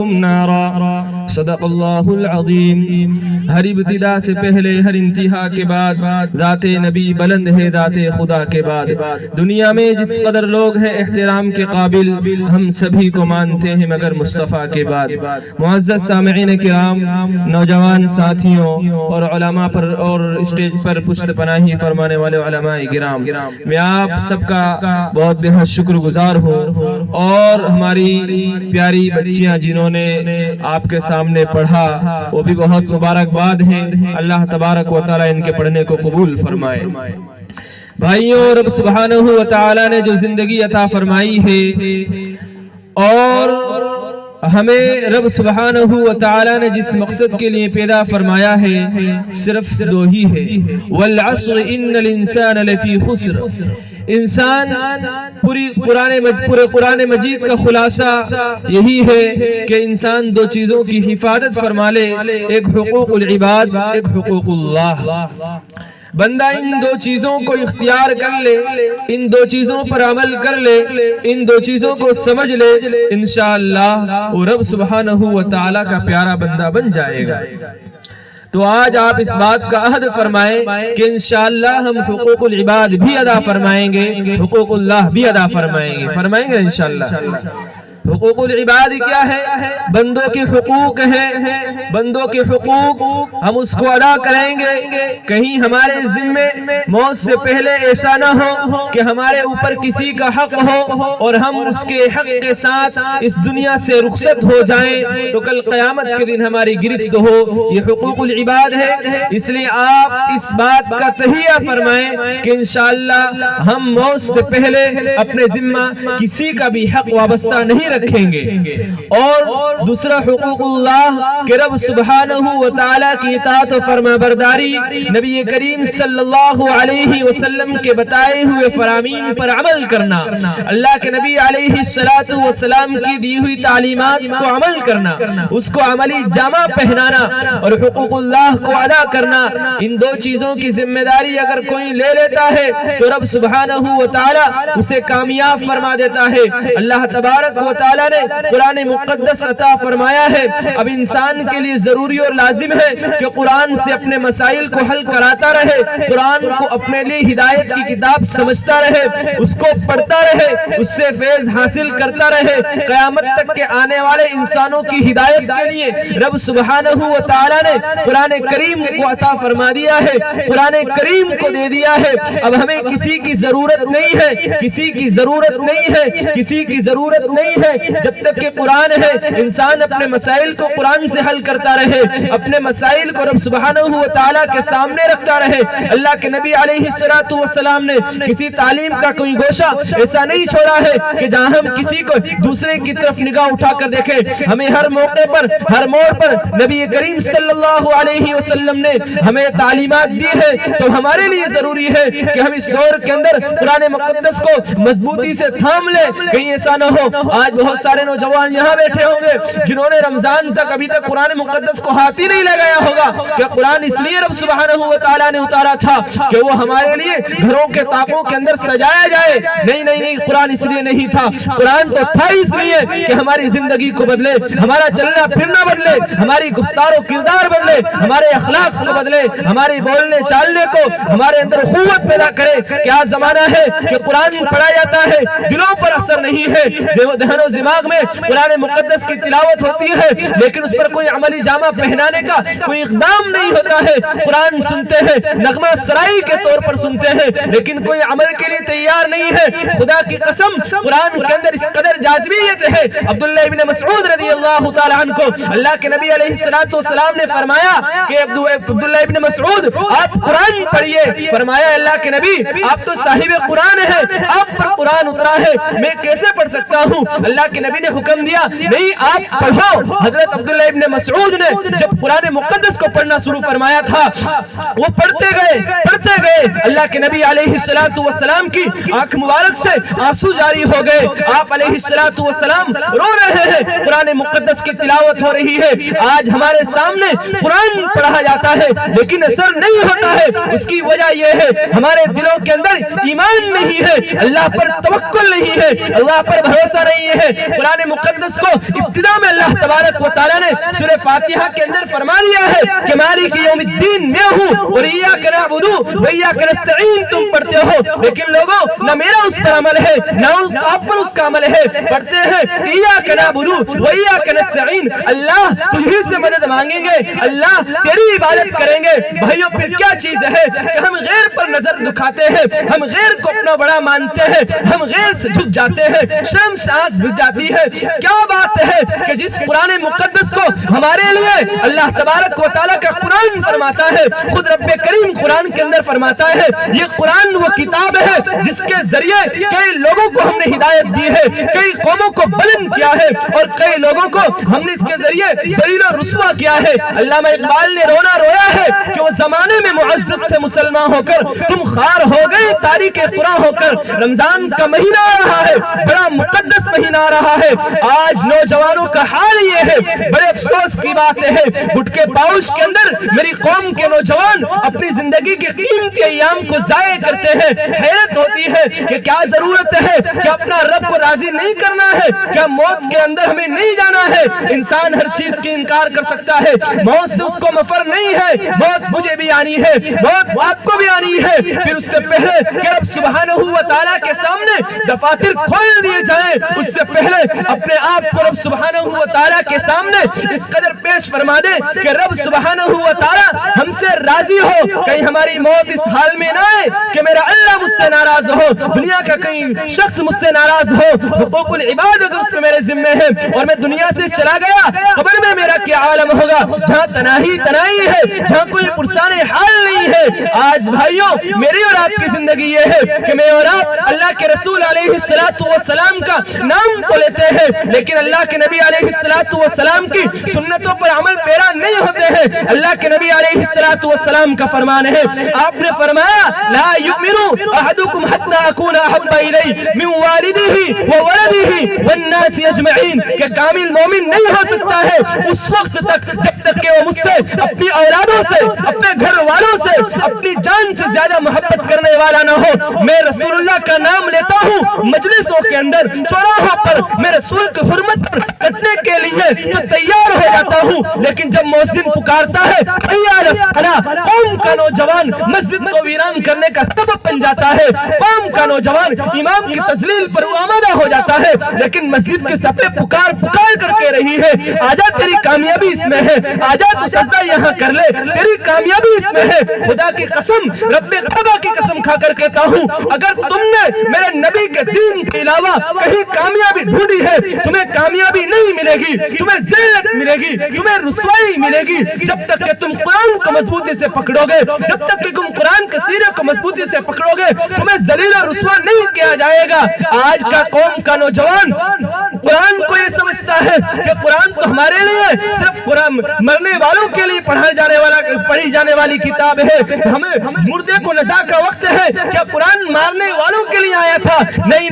نارا صدق اللہ العظیم۔ ہر ابتدا سے پہلے ہر انتہا کے بعد ذات نبی بلند ہے ذات خدا کے بعد۔ دنیا میں جس قدر لوگ ہیں احترام کے قابل ہم سبھی کو مانتے ہیں مگر مصطفیٰ کے بعد۔ معزز سامعین کرام، نوجوان ساتھیوں اور علماء پر اور اسٹیج پر پشت پناہی فرمانے والے علماء کرام، میں آپ سب کا بہت بہت شکر گزار ہوں، اور ہماری پیاری بچیاں جنہوں نے آپ کے سامنے پڑھا وہ بھی بہت مبارکباد ہیں۔ اللہ تبارک و تعالی ان کے پڑھنے کو قبول فرمائے۔ بھائیوں، رب سبحانہ و تعالی نے جو زندگی عطا فرمائی ہے اور ہمیں رب سبحانہ و تعالی نے جس مقصد کے لیے پیدا فرمایا ہے صرف دو ہی ہے، والعصر ان الانسان لفی خسر۔ انسان پورے قرآن مجید کا خلاصہ یہی ہے کہ انسان دو چیزوں کی حفاظت فرما لے، ایک حقوق العباد، ایک حقوق اللہ۔ بندہ ان دو چیزوں کو اختیار کر لے، ان دو چیزوں پر عمل کر لے، ان دو چیزوں کو سمجھ لے، انشاءاللہ وہ رب سبحانہ و تعالی کا پیارا بندہ بن جائے گا۔ تو آج آپ اس بات کا عہد فرمائیں کہ انشاءاللہ ہم حقوق العباد بھی ادا فرمائیں گے، حقوق اللہ بھی ادا فرمائیں گے انشاءاللہ۔ حقوق العباد کیا ہے؟ بندوں کے حقوق ہیں، بندوں کے حقوق ہم اس کو ادا کریں گے۔ کہیں ہمارے ذمے موت سے پہلے ایسا نہ ہو کہ ہمارے اوپر کسی کا حق ہو اور ہم اس کے حق کے ساتھ اس دنیا سے رخصت ہو جائیں تو کل قیامت کے دن ہماری گرفت ہو۔ یہ حقوق العباد ہے، اس لیے آپ اس بات کا تہیہ فرمائیں کہ انشاءاللہ ہم موت سے پہلے اپنے ذمہ کسی کا بھی حق وابستہ نہیں رکھیں گے۔ اور دوسرا حقوق اللہ کہ رب سبحانہ و تعالی کی اطاعت و فرما برداری، نبی کریم صلی اللہ علیہ وسلم کے بتائے ہوئے فرامین پر عمل کرنا، اللہ کے نبی علیہ السلام کی دی ہوئی تعلیمات کو عمل کرنا، اس کو عملی جامہ پہنانا اور حقوق اللہ کو ادا کرنا۔ ان دو چیزوں کی ذمہ داری اگر کوئی لے لیتا ہے تو رب سبحانہ و تعالی اسے کامیاب فرما دیتا ہے۔ اللہ تبارک و تعالی نے قرآن مقدس عطا فرمایا ہے۔ اب انسان کے لیے ضروری اور لازم ہے کہ قرآن سے اپنے مسائل کو حل کراتا رہے، قرآن کو اپنے لیے ہدایت کی کتاب سمجھتا رہے، اس کو پڑھتا رہے، اس سے فیض حاصل کرتا رہے۔ قیامت تک کے آنے والے انسانوں کی ہدایت کے لیے رب سبحانہ و تعالی نے قرآن کریم کو عطا فرما دیا ہے، قرآن کریم کو دے دیا ہے۔ اب ہمیں کسی کی ضرورت نہیں ہے، کسی کی ضرورت نہیں ہے، کسی کی ضرورت نہیں ہے جب تک کہ قرآن ہے۔ انسان اپنے مسائل کو قرآن سے حل کرتا رہے، اپنے مسائل کو رب سبحانہ و تعالیٰ کے سامنے رکھتا رہے۔ اللہ کے نبی علیہ السلام نے کسی تعلیم کا کوئی گوشہ ایسا نہیں چھوڑا ہے کہ جہاں ہم کسی کو دوسرے کی طرف نگاہ اٹھا کر دیکھیں۔ ہمیں ہر موقع پر، ہر موڑ پر نبی کریم صلی اللہ علیہ وسلم نے ہمیں تعلیمات دی ہے، تو ہمارے لیے ضروری ہے کہ ہم اس دور کے اندر قرآن مقدس کو مضبوطی سے تھام لیں، کہیں ایسا نہ ہو آج بہت سارے نوجوان یہاں بیٹھے ہوں گے جنہوں نے رمضان تک ابھی تک قرآن مقدس کو ہاتھ ہی نہیں لگایا ہوگا کہ قرآن اس لیے رب سبحانہ و تعالیٰ نے اتارا تھا کہ وہ ہمارے لیے گھروں کے طاقوں کے اندر سجایا جائے۔ نہیں، قرآن اس لیے نہیں تھا، قرآن تو تھا اس لیے کہ ہماری زندگی کو بدلے، ہمارا چلنا پھرنا بدلے، ہماری گفتار و کردار بدلے، ہمارے اخلاق کو بدلے، ہماری بولنے چالنے کو ہمارے اندر قوت پیدا کرے۔ کیا زمانہ ہے کہ قرآن پڑھا جاتا ہے، دلوں پر اثر نہیں ہے، ذہن و دماغ میں قرآن مقدس کی تلاوت ہوتی ہے لیکن اس پر کوئی عملی جامہ پہنانے کا کوئی اقدام نہیں ہوتا ہے۔ قرآن سنتے ہیں، نغمہ سرائی کے طور پر سنتے ہیں لیکن کوئی عمل کے لیے تیار نہیں ہے۔ خدا کی قسم قرآن کے اندر اس قدر جاذبیت ہے۔ عبداللہ ابن مسعود رضی اللہ تعالی عنہ کو اللہ کے نبی علیہ السلام نے فرمایا کہ عبداللہ ابن مسعود آپ قرآن پڑھیے۔ فرمایا اللہ کے نبی آپ تو صاحب قرآن ہیں، آپ پر قرآن اترا ہے، میں کیسے پڑھ سکتا ہوں؟ اللہ کے نبی نے حکم دیا نہیں آپ پڑھو۔ حضرت عبداللہ ابن مسعود نے جب قرآن مقدس کو پڑھنا شروع فرمایا تھا وہ پڑھتے گئے، اللہ کے نبی علیہ السلام کی آنکھ مبارک سے آنسو جاری ہو گئے۔ آپ علیہ السلام رو رہے ہیں، قرآن مقدس کی تلاوت ہو رہی ہے۔ آج ہمارے سامنے قرآن پڑھا جاتا ہے لیکن اثر نہیں ہوتا ہے، اس کی وجہ یہ ہے ہمارے دلوں کے اندر ایمان نہیں ہے، اللہ پر توکل نہیں ہے، اللہ پر بھروسہ نہیں ہے۔ قرآن مقدس کو ابتدا میں اللہ تبارک و تعالیٰ نے سورہ فاتحہ کے اندر فرما دیا ہے کہ مالک یوم الدین میں ہوں اور ایاک نعبد و ایاک نستعین تم پڑھتے ہو، لیکن لوگوں نہ میرا اس پر عمل ہے نہ آپ پر اس کا عمل ہے۔ پڑھتے ہیں ایاک نعبد و ایاک نستعین، اللہ تجھی سے مدد مانگیں گے، اللہ تیری عبادت کریں گے۔ بھائیو پھر کیا چیز ہے کہ ہم غیر پر نظر دکھاتے ہیں، ہم غیر کو اپنا بڑا مانتے ہیں، ہم غیر سے جھک جاتے ہیں، شرم سے آنکھ بھر جاتی ہے۔ کیا بات ہے کہ جس قرآن مقدس کو ہمارے لیے اللہ تبارک و تعالیٰ کا قرآن فرماتا ہے، خود رب کریم قرآن کے اندر فرماتا ہے یہ قرآن وہ کتاب ہے جس کے ذریعے کئی لوگوں کو ہم نے ہدایت دی ہے، کئی قوموں کو بلند کیا ہے اور کئی لوگوں کو ہم نے اس کے ذریعے ذلیل و رسوا کیا ہے۔ علامہ اقبال نے رونا رویا ہے کہ وہ زمانے میں معزز تھے مسلمان ہو کر، تم خار ہو گئے تاریخ قرآن ہو کر۔ رمضان کا مہینہ آ رہا ہے، بڑا مقدس مہینہ آ رہا ہے، آج نوجوانوں کا حال یہ ہے، بڑے افسوس کی بات ہے گٹکے پاؤچ کے اندر میری قوم کے نوجوان اپنی زندگی کے قیمتی ایام کو ضائع کرتے ہیں۔ حیرت ہوتی ہے کہ کیا ضرورت ہے کہ اپنا رب کو راضی نہیں کرنا ہے، کیا موت کے اندر ہمیں نہیں جانا ہے؟ انسان ہر چیز کی انکار کر سکتا ہے، موت سے اس کو مفر نہیں ہے، موت مجھے بھی آنی ہے، موت آپ کو بھی آنی ہے۔ پھر اس سے پہلے کہ رب سبحانہ و تعالیٰ کے سامنے دفاتر کھول دیے جائیں، اس سے پہلے اپنے آپ کو رب سبحانہ و تعالیٰ کے سامنے اس قدر پیش فرما دے کہ رب سبحانہ و تعالیٰ ہم سے راضی ہو، کہیں ہماری موت اس حال میں نہ آئے کہ میرا اللہ مجھ سے ناراض ہو، دنیا کا کہیں شخص مجھ سے ناراض ہو، حقوق العباد اگر اس میں میرے ذمے ہے اور میں دنیا سے چلا گیا، قبر میں میرا کیا عالم ہوگا جہاں تنہائی ہے، جہاں کوئی پرسان حال نہیں ہے۔ آج بھائیوں میری اور آپ کی زندگی یہ ہے کہ میں اور آپ اللہ کے رسول علیہ السلام کا نام تو لیتے ہیں لیکن اللہ کے نبی علیہ السلام کی سنتوں پر عمل پیرا نہیں ہوتے ہیں۔ اللہ کے نبی علیہ السلام کا فرمان ہے، آپ نے فرمایا لا یؤمن احدکم حتی اکون احب الی من والدہ وولدہ والناس اجمعین، کہ کامل مومن نہیں ہو سکتا ہے اس وقت تک جب تک کہ وہ مجھ سے، اپنی اولادوں سے، اپنے گھر والوں سے، اپنی جان سے زیادہ محبت کرنے والا نہ ہو۔ میں رسول اللہ کا نام لیتا ہوں مجلسوں کے اندر، چوراہوں پر میں رسول کی حرمت پر کٹنے کے لیے تو تیار ہو جاتا ہوں، لیکن جب مؤذن پکارتا ہے حی علی الصلاۃ، قوم کا نوجوان مسجد کو ویران کرنے کا سبب بن جاتا ہے، قوم کا نوجوان امام کی تذلیل پر آمادہ ہو جاتا ہے، لیکن مسجد کے صفے پکار کر کے رہی ہے آجا تیری کامیابی اس میں ہے، آجا تو سجدہ یہاں کر لے، تیری کامیابی اس میں ہے۔ خدا کی قسم، رب کعبہ کی قسم کھا کر کہتا ہوں، اگر تم نے میرے نبی کے دین کے علاوہ کہیں کامیابی ڈھونڈی ہے، تمہیں کامیابی نہیں ملے گی، تمہیں ذلت ملے گی، تمہیں رسوائی ملے گی۔ جب تک کہ تم قرآن کو مضبوطی سے پکڑو گے، جب تک کہ تم قرآن کے سیرے کو مضبوطی سے پکڑو گے، تمہیں ذلیل و رسوا نہیں کیا جائے گا۔ آج کا قوم کا نوجوان قرآن کو یہ سمجھتا ہے کہ قرآن تو ہمارے لیے صرف قرآن مرنے والوں کے لیے پڑھی جانے والی کتاب ہے، ہمیں مردے کو نزا کا وقت ہے، کیا قرآن مارنے والوں کے لیے آیا تھا؟ نہیں،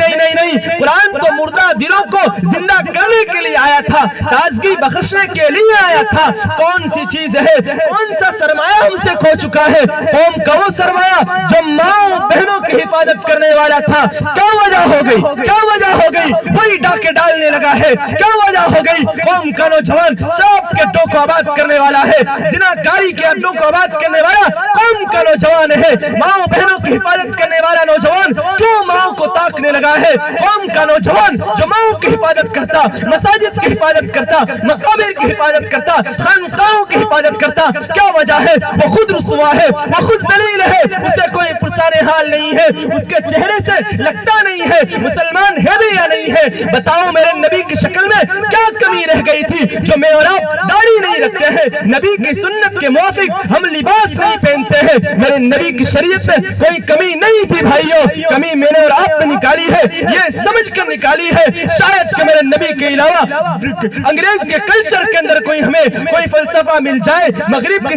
قرآن تو مردہ دلوں کو زندہ کرنے کے لیے آیا تھا، تازگی بخشنے کے لیے آیا تھا۔ کون سی چیز ہے، کون سا سرمایہ ہم سے کھو چکا ہے؟ قوم کا وہ سرمایہ جو ماں بہنوں کی حفاظت کرنے والا تھا، کیا وجہ ہو گئی؟ وہی ڈاکے ڈالنے لگا ہے، کیا وجہ ہو گئی؟ قوم کا نوجوان شراب کے اڈوں کو آباد کرنے والا ہے، زناکاری کے اڈوں کو آباد کرنے والا قوم کا نوجوان ہے، ماں بہنوں کی حفاظت کرنے والا نوجوان کیوں ماں کو تاکنے لگا ہے؟ قوم کا نوجوان جو ماں کی حفاظت کرتا، مساجد کی حفاظت کرتا، مقابر کی حفاظت کرتا، خانقاہوں کی حفاظت کرتا، کیا وجہ ہے؟ وہ خود رسوا ہے، وہ خود ذلیل ہے، اسے کوئی پرسان حال نہیں ہے، اس کے چہرے سے لگتا نہیں ہے مسلمان ہے بھی یا نہیں ہے۔ بتاؤ میرے نبی کی شکل میں کیا کمی رہ گئی تھی جو میں اور آپ داڑھی نہیں رکھتے ہیں، نبی کی سنت کے موافق ہم لباس نہیں پہنتے ہیں؟ میرے نبی کی شریعت میں کوئی کمی نہیں تھی بھائیوں، کمی میں نے اور آپ نے نکالی ہے، یہ سمجھ کر نکالی ہے شاید کہ میرے نبی کے علاوہ انگریز کے کلچر کے اندر ہمیں کوئی فلسفہ مل جائے، مغرب کی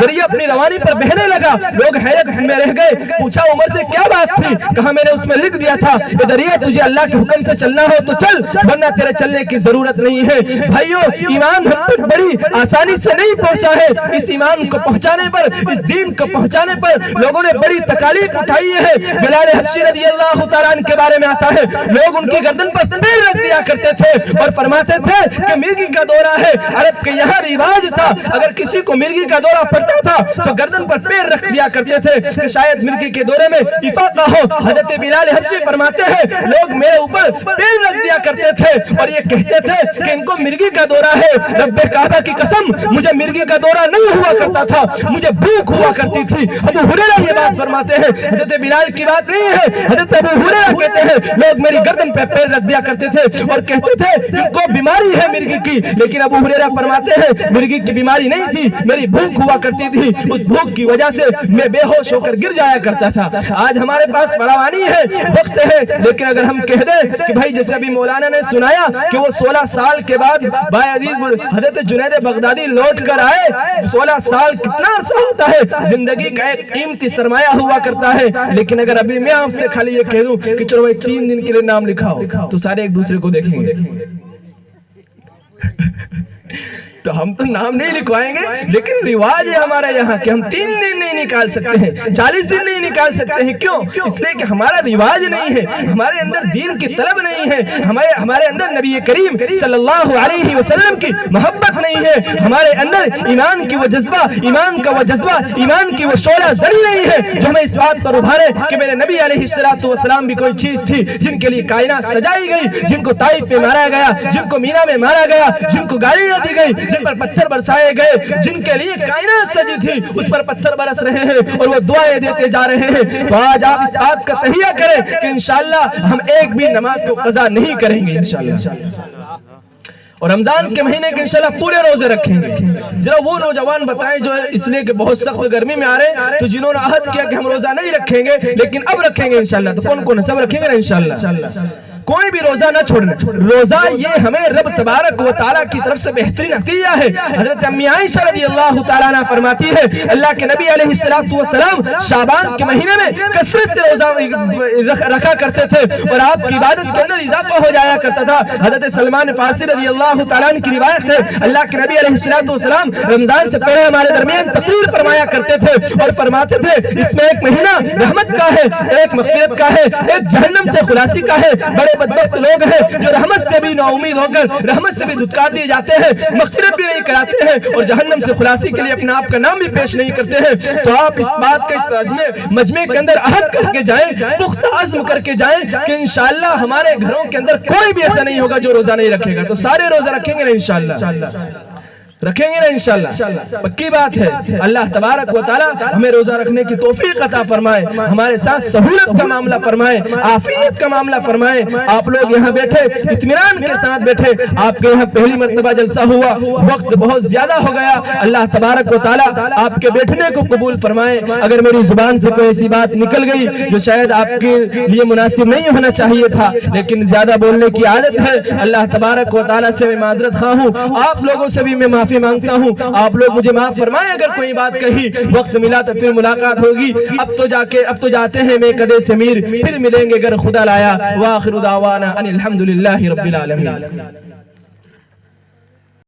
دریا اپنی روانی پر بہنے لگا، لوگ حیرت میں رہ گئے۔ پوچھا عمر سے کیا بات تھی؟ کہا میں نے اس میں لکھ دیا تھا کہ دریا تجھے اللہ کے حکم سے چلنا ہو تو چل، ورنہ تیرے چلنے کی ضرورت نہیں ہے۔ بھائیو، ایمان ہم تک بڑی آسانی سے نہیں پہنچا ہے۔ اس ایمان کو پہنچانے پر، اس دین کو پہنچانے پر لوگوں نے بڑی تکالیف اٹھائی ہے۔ بلال حبشی رضی اللہ تعالیٰ عنہ کے بارے میں آتا ہے، لوگ ان کی گردن پر پیر رکھ دیا کرتے تھے اور فرماتے تھے کہ مرغی کا دورہ ہے۔ عرب کے یہاں رواج تھا، اگر کسی کو مرغی کا دورہ پڑتا تھا تو گردن پر پیر رکھ دیا کرتے تھے کہ شاید مرغی کے دورے میں افاقہ ہو۔ حضرت بلال حبشی فرماتے ہیں، لوگ میرے اوپر پیر رکھ دیا کرتے تھے اور یہ کہتے تھے کہ ان کو مرغی کا دورہ ہے۔ رب کعبہ کی قسم، مجھے مرغی کا دورہ نہیں ہوا کرتا تھا، مجھے بھوک ہوا کرتی تھی۔ ابو ہریرہ یہ بات فرماتے ہیں، حضرت بلال کی بات نہیں ہے، حضرت ابو ہریرہ کہتے ہیں لوگ میری گردن پہ پیر رکھ دیا کرتے تھے اور کہتے تھے ان کو بیماری ہے مرغی کی، لیکن ابو ہریرہ فرماتے ہیں مرغی کی بیماری نہیں تھی، میری بھوک ہوا کرتی تھی، اس بھوک کی وجہ سے میں بے ہوش ہو کر گر جایا کرتا تھا۔ آج ہمارے پاس فراوانی ہے، وقت ہے، لیکن اگر ہم کہہ دیں کہ بھائی جیسے ابھی مولانا نے سنایا کہ وہ 16 سال کے بعد باعزیز حضرت جنید بغدادی لوٹ کر آئے، 16 سال کتنا عرصہ ہوتا ہے، زندگی کا ایک قیمتی سرمایہ ہوا کرتا ہے۔ لیکن اگر ابھی میں آپ سے خالی یہ کہہ دوں کہ چلو بھائی 3 دن کے لیے نام لکھاؤ تو سارے ایک دوسرے کو دیکھیں گے، تو ہم تو نام نہیں لکھوائیں گے، لیکن رواج ہے ہمارے یہاں کہ ہم 3 دن نہیں نکال سکتے ہیں، 40 دن نہیں نکال سکتے ہیں۔ کیوں؟ اس لیے کہ ہمارا رواج نہیں ہے، ہمارے اندر دین کی طلب نہیں ہے، ہمارے اندر نبی کریم صلی اللہ علیہ وسلم کی محبت نہیں ہے، ہمارے اندر ایمان کی وہ جذبہ، ایمان کا وہ جذبہ، ایمان کی وہ شعلہ زنی نہیں ہے جو ہمیں اس بات پر ابھارے کہ میرے نبی علیہ السلام بھی کوئی چیز تھی جن کے لیے کائنات سجائی گئی، جن کو طائف میں مارا گیا، جن کو مینا میں مارا گیا، جن کو گالیاں دی گئی، جن پر پتھر برسائے گئے، جن کے لیے کائنات سجی تھی اس پر پتھر برس رہے ہیں اور وہ دعائیں دیتے جا رہے ہیں۔ تو آج آپ اس بات کا تہیہ کریں کہ انشاءاللہ ہم ایک بھی نماز کو قضا نہیں کریں گے انشاءاللہ، اور رمضان کے مہینے کے انشاءاللہ پورے روزے رکھیں گے۔ ذرا وہ نوجوان بتائیں جو اس لیے کہ بہت سخت گرمی میں آ رہے ہیں، تو جنہوں نے عہد کیا کہ ہم روزہ نہیں رکھیں گے لیکن اب رکھیں گے انشاءاللہ، تو کون کون ہے؟ سب رکھیں گے نا انشاءاللہ؟ کوئی بھی روزہ نہ چھوڑنا۔ روزہ یہ ہمیں رب تبارک و تعالیٰ کی طرف سے بہترین عطیہ ہے۔ حضرت امی عائشہ رضی اللہ تعالیٰ عنہ فرماتی ہے اللہ کے نبی علیہ السلام شعبان کے مہینے میں کثرت سے روزہ رکھا کرتے تھے اور آپ کی عبادت کے اندر اضافہ ہو جایا کرتا تھا۔ حضرت سلمان فارسی رضی اللہ تعالیٰ عنہ کی روایت ہے اللہ کے نبی علیہ السلام رمضان سے پہلے ہمارے درمیان تقریر فرمایا کرتے تھے اور فرماتے تھے اس میں ایک مہینہ رحمت کا ہے، ایک مغفرت کا ہے، ایک جہنم سے خلاصی کا ہے۔ بڑے بدبخت لوگ ہیں جو رحمت سے بھی نا امید ہو کر رحمت سے بھی دھتکار دیے جاتے ہیں، مغفرت بھی نہیں کراتے ہیں اور جہنم سے خلاصی کے لیے اپنا آپ کا نام بھی پیش نہیں کرتے ہیں۔ تو آپ اس بات کا اس مجمع کے اندر عہد کر کے جائیں، پختہ عزم کر کے جائیں کہ انشاءاللہ ہمارے گھروں کے اندر کوئی بھی ایسا نہیں ہوگا جو روزہ نہیں رکھے گا۔ تو سارے روزہ رکھیں گے نا انشاءاللہ؟ رکھیں گے نا انشاءاللہ؟ پکی بات ہے۔ اللہ تبارک و تعالیٰ ہمیں روزہ رکھنے کی توفیق عطا فرمائے، ہمارے ساتھ سہولت کا معاملہ فرمائے، عافیت کا معاملہ فرمائے۔ آپ لوگ یہاں بیٹھے اطمینان کے ساتھ بیٹھے، آپ کے یہاں پہلی مرتبہ جلسہ ہوا، وقت بہت زیادہ ہو گیا، اللہ تبارک و تعالیٰ آپ کے بیٹھنے کو قبول فرمائے۔ اگر میری زبان سے کوئی ایسی بات نکل گئی جو شاید آپ کے لیے مناسب نہیں ہونا چاہیے تھا لیکن زیادہ بولنے کی عادت ہے، اللہ تبارک و تعالیٰ سے میں معذرت خواہ ہوں، آپ لوگوں سے بھی میں معافی مانگتا ہوں، آپ لوگ مجھے معاف فرمائیں اگر کوئی بات کہی۔ وقت ملا تو پھر ملاقات ہوگی، اب تو جاتے ہیں میں قدے سے میر، پھر ملیں گے اگر خدا لایا۔ وآخر دعوانا ان الحمدللہ رب العالمین۔